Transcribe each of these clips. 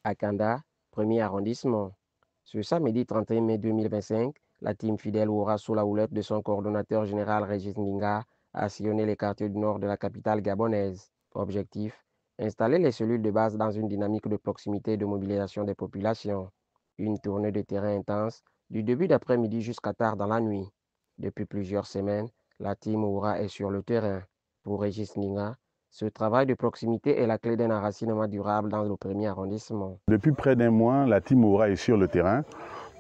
à Kanda, premier arrondissement. Ce samedi 31 mai 2025, la team fidèle aura sous la houlette de son coordonnateur général Régis Ndinga à sillonner les quartiers du nord de la capitale gabonaise. Objectif, installer les cellules de base dans une dynamique de proximité et de mobilisation des populations. Une tournée de terrain intense du début d'après-midi jusqu'à tard dans la nuit. Depuis plusieurs semaines, la team Oura est sur le terrain. Pour Régis Ndinga, ce travail de proximité est la clé d'un enracinement durable dans le premier arrondissement. Depuis près d'un mois, la team Oura est sur le terrain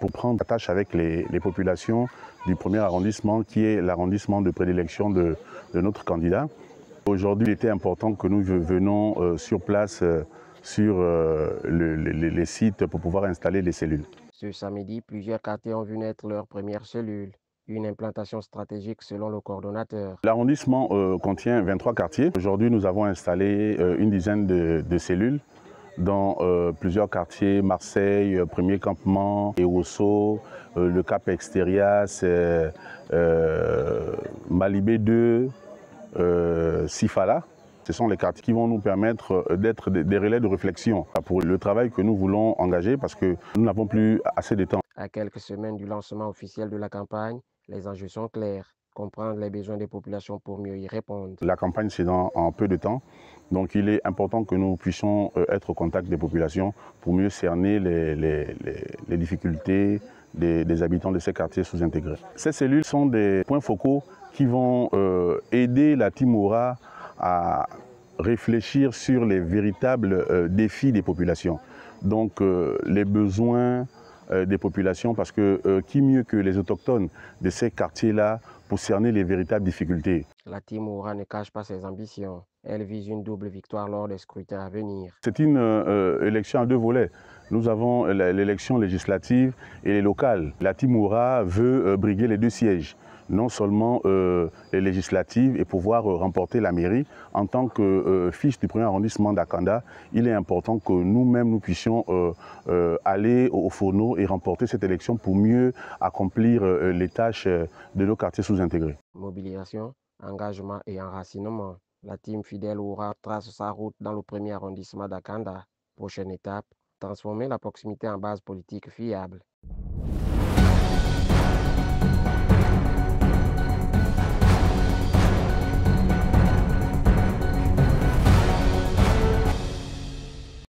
pour prendre attache avec les populations du premier arrondissement qui est l'arrondissement de prédilection de notre candidat. Aujourd'hui, il était important que nous venons sur place sur les sites pour pouvoir installer les cellules. Ce samedi, plusieurs quartiers ont vu naître leur première cellule. Une implantation stratégique selon le coordonnateur. L'arrondissement contient 23 quartiers. Aujourd'hui, nous avons installé une dizaine de cellules dans plusieurs quartiers, Marseille, Premier Campement, Ewosso, le Cap Extérias, Malibé 2, Sifala. Ce sont les quartiers qui vont nous permettre d'être des relais de réflexion pour le travail que nous voulons engager parce que nous n'avons plus assez de temps. À quelques semaines du lancement officiel de la campagne, les enjeux sont clairs. Comprendre les besoins des populations pour mieux y répondre. La campagne, c'est en peu de temps. Donc il est important que nous puissions être au contact des populations pour mieux cerner les difficultés des habitants de ces quartiers sous-intégrés. Ces cellules sont des points focaux qui vont aider la team Oura à réfléchir sur les véritables défis des populations. Donc les besoins des populations, parce que qui mieux que les autochtones de ces quartiers-là pour cerner les véritables difficultés. La team Oura ne cache pas ses ambitions. Elle vise une double victoire lors des scrutins à venir. C'est une élection à deux volets. Nous avons l'élection législative et les locales. La team Oura veut briguer les deux sièges. Non seulement les législatives et pouvoir remporter la mairie. En tant que fils du premier arrondissement d'Akanda, il est important que nous-mêmes nous puissions aller au fourneau et remporter cette élection pour mieux accomplir les tâches de nos quartiers sous-intégrés. Mobilisation, engagement et enracinement. La team fidèle Oura trace sa route dans le premier arrondissement d'Akanda. Prochaine étape, transformer la proximité en base politique fiable.